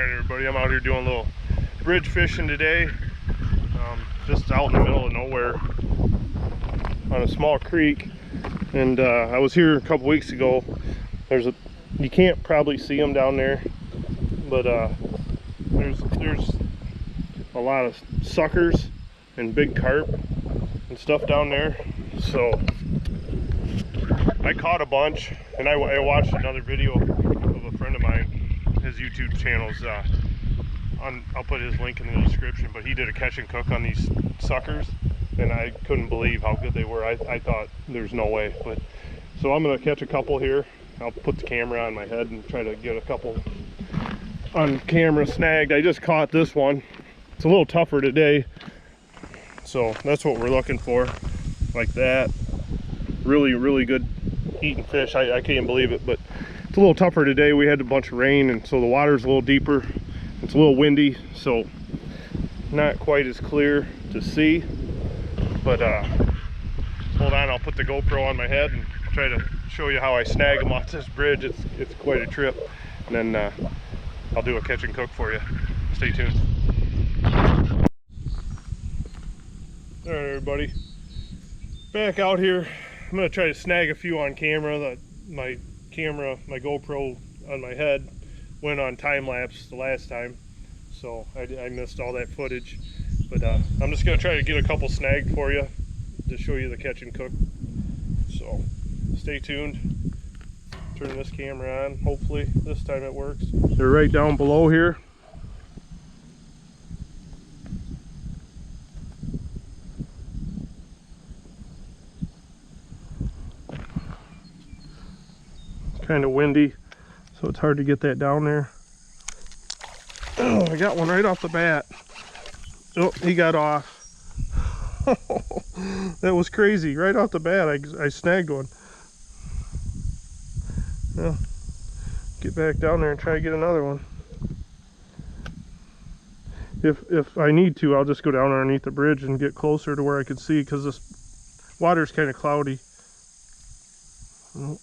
Alright everybody, I'm out here doing a little bridge fishing today. Just out in the middle of nowhere on a small creek. And I was here a couple weeks ago. You can't probably see them down there, but there's a lot of suckers and big carp and stuff down there. So I caught a bunch, and I watched another video of a friend of mine. His YouTube channel's I'll put his link in the description, but he did a catch and cook on these suckers, and I couldn't believe how good they were. I thought there's no way, but so I'm gonna catch a couple here. I'll put the camera on my head and try to get a couple on camera snagged. I just caught this one. It's a little tougher today, so that's what we're looking for, like that. Really good eating fish. I can't believe it, but it's a little tougher today. We had a bunch of rain, and so the water's a little deeper. It's a little windy, so not quite as clear to see. But hold on, I'll put the GoPro on my head and try to show you how I snag them off this bridge. It's quite a trip. And then I'll do a catch and cook for you. Stay tuned. All right, everybody, back out here. I'm gonna try to snag a few on camera. My GoPro on my head went on time lapse the last time, so I missed all that footage. But I'm just gonna try to get a couple snagged for you to show you the catch and cook. So stay tuned. Turn this camera on. Hopefully this time it works. They're right down below here. Kind of windy, so it's hard to get that down there. Oh, I got one right off the bat. Oh, he got off. That was crazy. Right off the bat, I snagged one. Well, get back down there and try to get another one. If I need to, I'll just go down underneath the bridge and get closer to where I can see, because this water's kind of cloudy. Oh.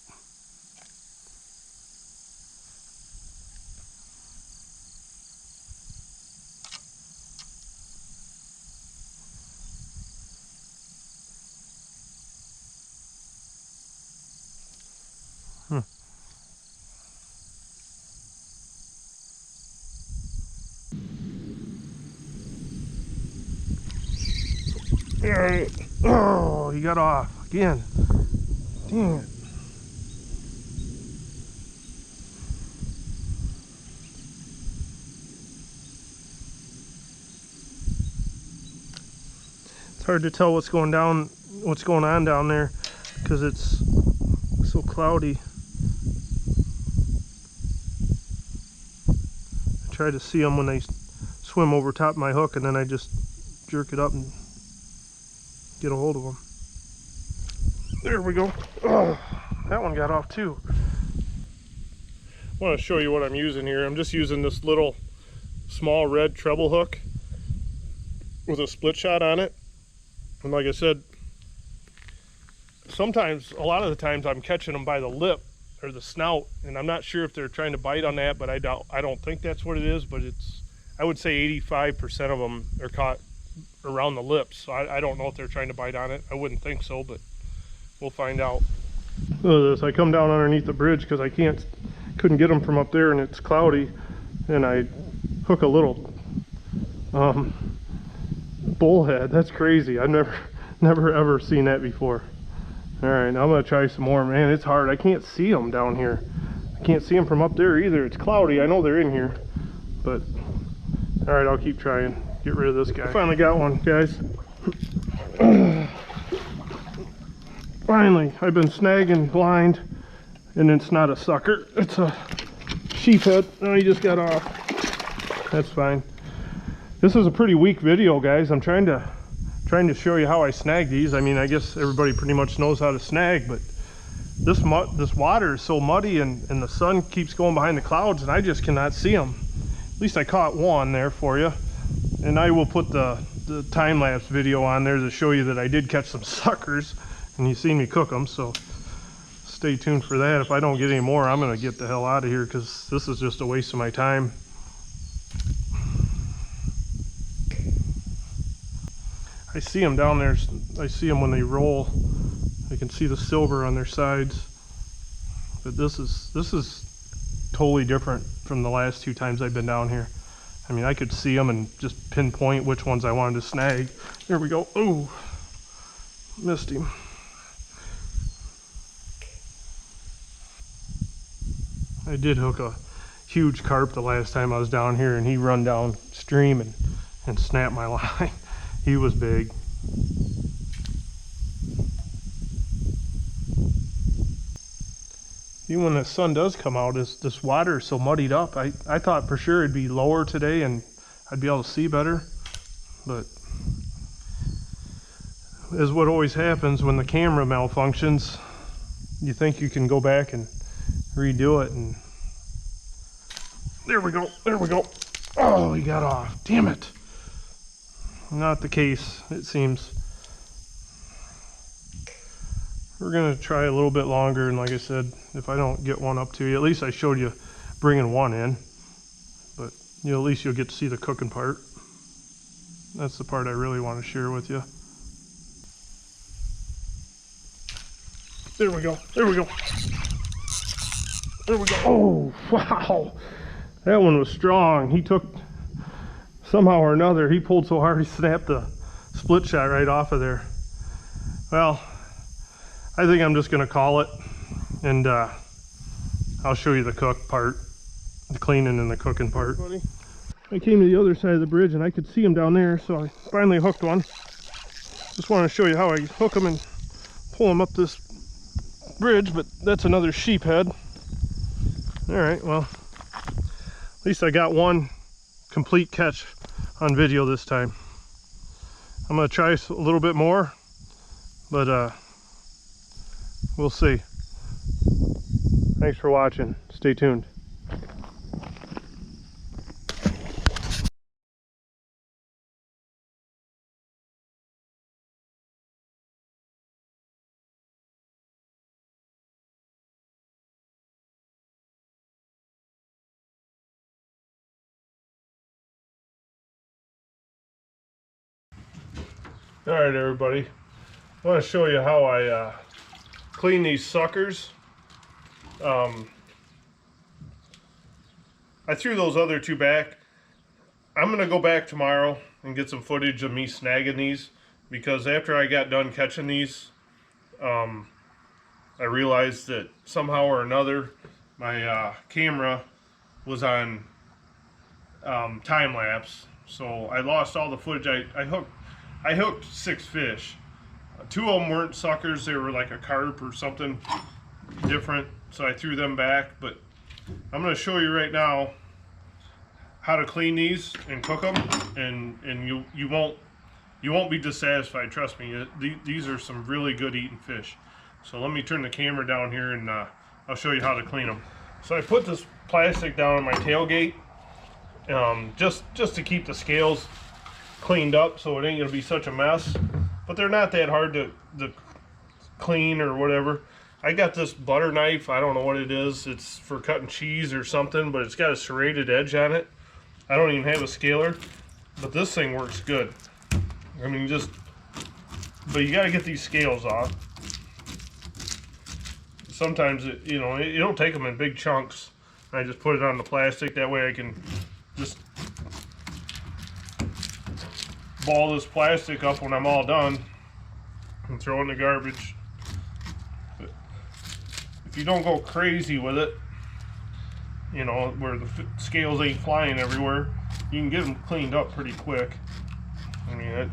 Alright. Oh, he got off again. Dang it. It's hard to tell what's going on down there, because it's so cloudy. I try to see them when they swim over top of my hook, and then I just jerk it up and get a hold of them. There we go. Oh, that one got off too. I want to show you what I'm using here. I'm just using this little small red treble hook with a split shot on it. And like I said, a lot of the times I'm catching them by the lip or the snout, and I'm not sure if they're trying to bite on that, but I don't think that's what it is. But I would say 85% of them are caught around the lips. So I don't know if they're trying to bite on it. I wouldn't think so, but we'll find out. Look at this. I come down underneath the bridge because I couldn't get them from up there, and it's cloudy, and I hook a little bullhead. That's crazy. I've never ever seen that before. All right, now I'm gonna try some more. Man, it's hard. I can't see them down here. I can't see them from up there either. It's cloudy. I know they're in here, but all right, I'll keep trying. Get rid of this guy. I finally got one, guys. Finally, I've been snagging blind, and it's not a sucker. It's a sheephead. Oh, he just got off. That's fine. This is a pretty weak video, guys. I'm trying to show you how I snag these. I mean, I guess everybody pretty much knows how to snag, but this water is so muddy, and the sun keeps going behind the clouds, and I just cannot see them. At least I caught one there for you. And I will put the time-lapse video on there to show you that I did catch some suckers, and you seen me cook them, so stay tuned for that. If I don't get any more, I'm gonna get the hell out of here, because this is just a waste of my time. I see them down there. I see them when they roll. I can see the silver on their sides. But this is totally different from the last 2 times I've been down here. I mean, I could see them and just pinpoint which ones I wanted to snag. There we go. Oh, missed him. I did hook a huge carp the last time I was down here, and he run downstream and snapped my line. He was big. Even when the sun does come out, this water is so muddied up. I thought for sure it'd be lower today and I'd be able to see better. But as what always happens when the camera malfunctions, you think you can go back and redo it, and there we go. There we go. Oh, he got off. Damn it. Not the case, it seems. We're gonna try a little bit longer, and like I said, if I don't get one up to you, at least I showed you bringing one in, but you know, at least you'll get to see the cooking part. That's the part I really want to share with you. There we go. There we go. There we go. Oh, wow. That one was strong. He took, somehow or another, he pulled so hard he snapped the split shot right off of there. Well, I think I'm just going to call it, and I'll show you the cook part, the cleaning and the cooking part. I came to the other side of the bridge and I could see him down there, so I finally hooked one. Just want to show you how I hook them and pull them up this bridge, but that's another sheep head. All right, well, at least I got one complete catch on video this time. I'm going to try a little bit more, but we'll see. Thanks for watching. Stay tuned. All right, everybody. I want to show you how I clean these suckers. I threw those other 2 back. I'm going to go back tomorrow and get some footage of me snagging these, because after I got done catching these, I realized that somehow or another my camera was on time lapse, so I lost all the footage. I hooked 6 fish. 2 of them weren't suckers, they were like a carp or something different, so I threw them back. But I'm going to show you right now how to clean these and cook them, and you won't be dissatisfied, trust me. These are some really good eating fish. So let me turn the camera down here and I'll show you how to clean them. So I put this plastic down on my tailgate, just to keep the scales cleaned up, so it ain't gonna be such a mess. But they're not that hard to clean or whatever. I got this butter knife. I don't know what it is. It's for cutting cheese or something, but it's got a serrated edge on it. I don't even have a scaler, but this thing works good. I mean, but you got to get these scales off. Sometimes it'll take them in big chunks. I just put it on the plastic, that way I can just ball this plastic up when I'm all done and throw it in the garbage. But if you don't go crazy with it, you know, where the scales ain't flying everywhere, you can get them cleaned up pretty quick. I mean,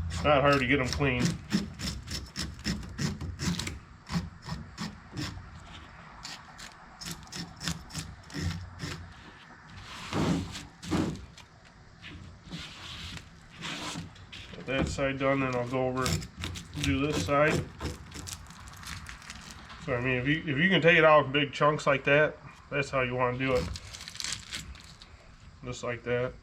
it's not hard to get them clean. Get that side done, then I'll go over and do this side. So I mean, if you can take it out in big chunks like that, that's how you want to do it. Just like that.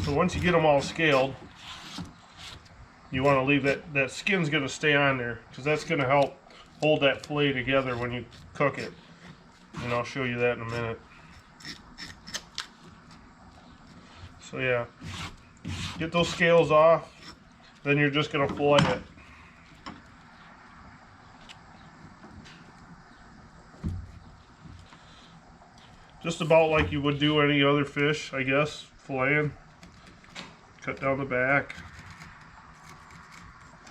So once you get them all scaled, you want to leave that skin's going to stay on there, because that's going to help hold that fillet together when you cook it. And I'll show you that in a minute. So yeah, get those scales off, then you're just going to fillet it. Just about like you would do any other fish, I guess, filleting. Cut down the back,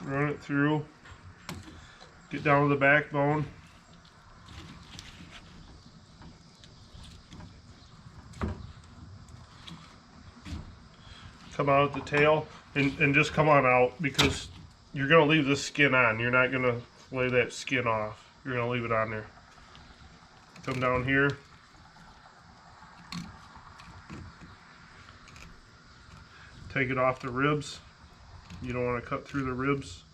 run it through, get down to the backbone. Come out at the tail and just come on out, because you're going to leave the skin on. You're not going to fillet that skin off. You're going to leave it on there. Come down here. Take it off the ribs. You don't want to cut through the ribs.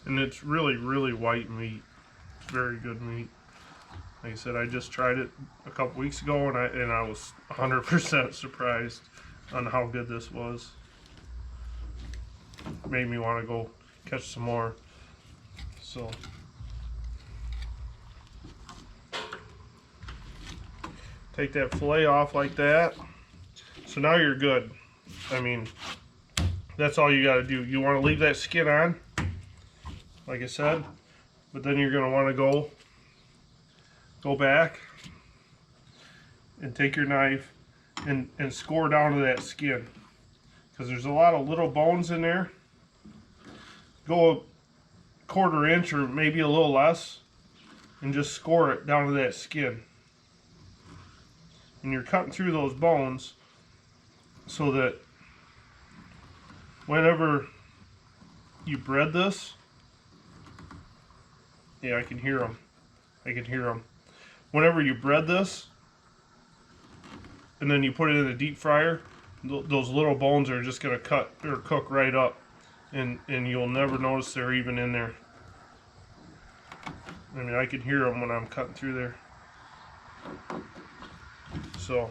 And it's really, really white meat. It's very good meat. Like I said, I just tried it a couple weeks ago, and I was 100% surprised on how good this was. Made me want to go catch some more. So take that fillet off like that. So now you're good. I mean, that's all you got to do. You want to leave that skin on, like I said, but then you're going to want to go back and take your knife and score down to that skin, because there's a lot of little bones in there. Go a quarter inch or maybe a little less and just score it down to that skin. And you're cutting through those bones so that whenever you bread this, yeah, I can hear them. I can hear them. Whenever you bread this and then you put it in the deep fryer, those little bones are just going to cut or cook right up, and you'll never notice they're even in there. I mean, I can hear them when I'm cutting through there. So,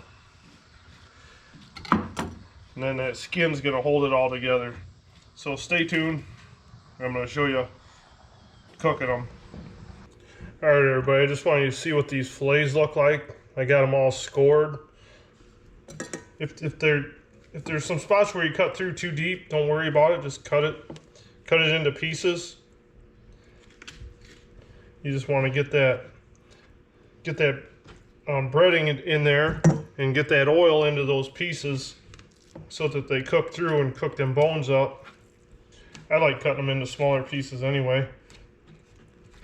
and then that skin's going to hold it all together. So stay tuned. I'm going to show you cooking them. Alright everybody, I just want you to see what these fillets look like. I got them all scored. If there's some spots where you cut through too deep, don't worry about it. Just cut it into pieces. You just want to get that breading in there and get that oil into those pieces so that they cook through and cook them bones up. I like cutting them into smaller pieces anyway.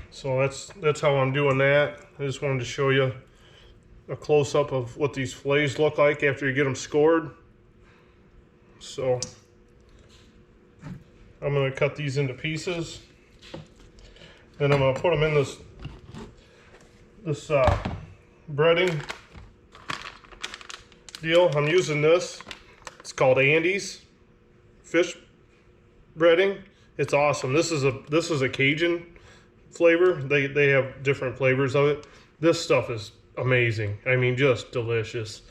So that's how I'm doing that. I just wanted to show you a close-up of what these fillets look like after you get them scored. So I'm going to cut these into pieces. Then I'm going to put them in this breading deal. I'm using this. It's called Andy's fish breading. It's awesome. This is a Cajun flavor. They have different flavors of it. This stuff is amazing. I mean, just delicious.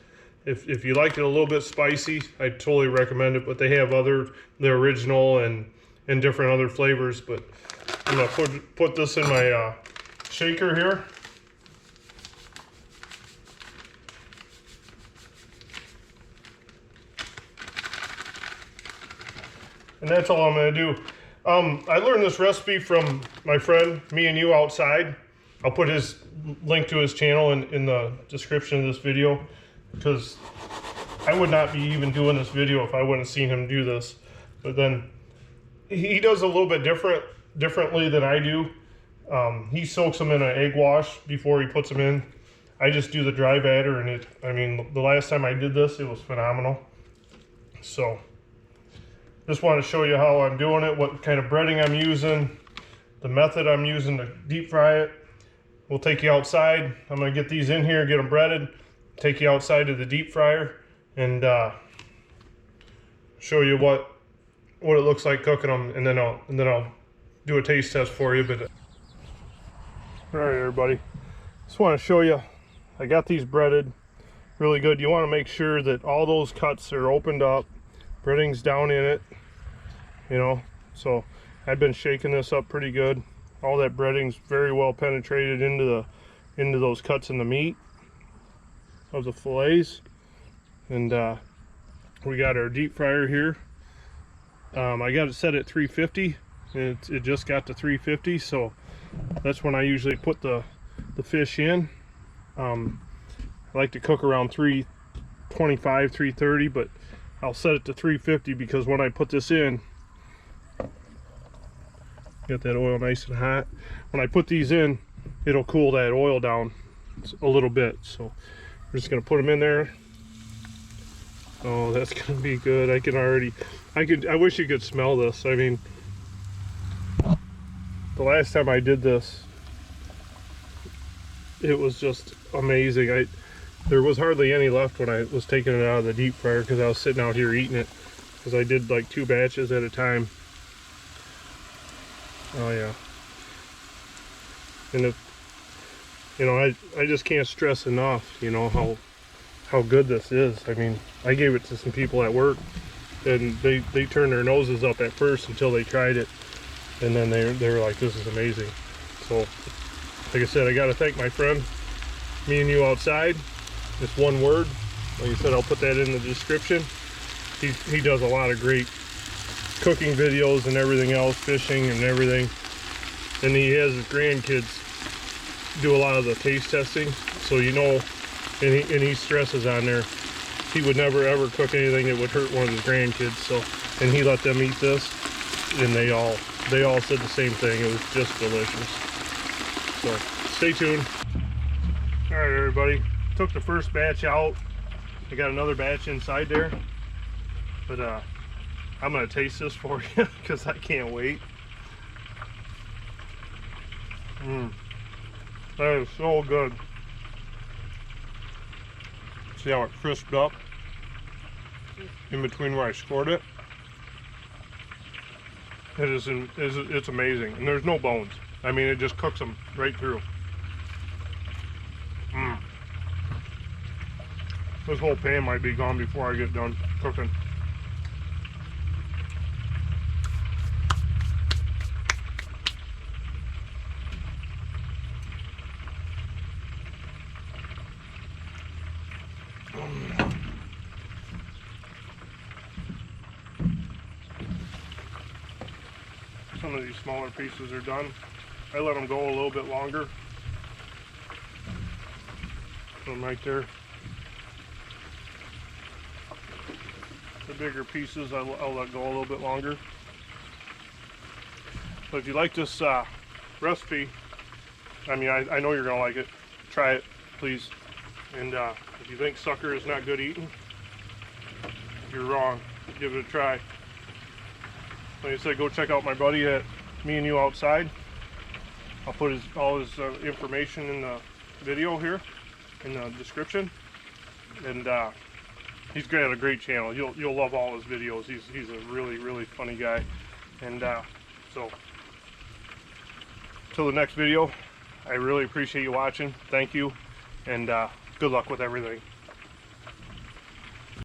If you like it a little bit spicy, I totally recommend it. But they have the original and different other flavors. But I'm gonna put this in my shaker here. And that's all I'm gonna do. I learned this recipe from my friend, Me and You Outside. I'll put his link to his channel in the description of this video, because I would not be even doing this video if I wouldn't have seen him do this. But then he does a little bit differently than I do. He soaks them in an egg wash before he puts them in. I just do the dry batter, and I mean, the last time I did this, it was phenomenal. So just want to show you how I'm doing it, what kind of breading I'm using, the method I'm using to deep fry it. We'll take you outside. I'm going to get these in here, get them breaded, take you outside to the deep fryer, and show you what what it looks like cooking them, and then I'll do a taste test for you. But all right, everybody, just want to show you. I got these breaded really good. You want to make sure that all those cuts are opened up, breading's down in it, you know. So I've been shaking this up pretty good. All that breading's very well penetrated into those cuts in the meat of the fillets. And we got our deep fryer here. I got it set at 350, and it just got to 350, so that's when I usually put the fish in. I like to cook around 325, 330, but I'll set it to 350 because when I put this in, get that oil nice and hot. When I put these in, it'll cool that oil down a little bit. So we're just gonna put them in there. Oh, that's gonna be good. I wish you could smell this. I mean, the last time I did this, it was just amazing. There was hardly any left when I was taking it out of the deep fryer because I was sitting out here eating it, because I did like 2 batches at a time. Oh yeah. And you know, I just can't stress enough, you know, how good this is. I mean, I gave it to some people at work, and they turned their noses up at first until they tried it, and then they were like, this is amazing. So like I said, I got to thank my friend, Me and You Outside. It's one word. Like I said, I'll put that in the description. He does a lot of great cooking videos and everything else, fishing and everything. And he has his grandkids do a lot of the taste testing, so you know, and he stresses on there, he would never ever cook anything that would hurt one of his grandkids. So, and he let them eat this, and they all said the same thing. It was just delicious. So stay tuned. All right, everybody, took the first batch out. I got another batch inside there, but I'm gonna taste this for you because I can't wait. That is so good. See how it crisped up in between where I scored it? It's amazing, and there's no bones. I mean, it just cooks them right through. This whole pan might be gone before I get done cooking. Some of these smaller pieces are done. I let them go a little bit longer. Put them right there. The bigger pieces I'll let go a little bit longer. But if you like this recipe, I mean, I know you're gonna like it. Try it, please. And if you think sucker is not good eating, you're wrong. Give it a try. Like I said, go check out my buddy at Me and You Outside. I'll put all his information in the video here in the description. And he's got a great channel. You'll love all his videos. He's a really funny guy. And so till the next video, I really appreciate you watching. Thank you, and good luck with everything.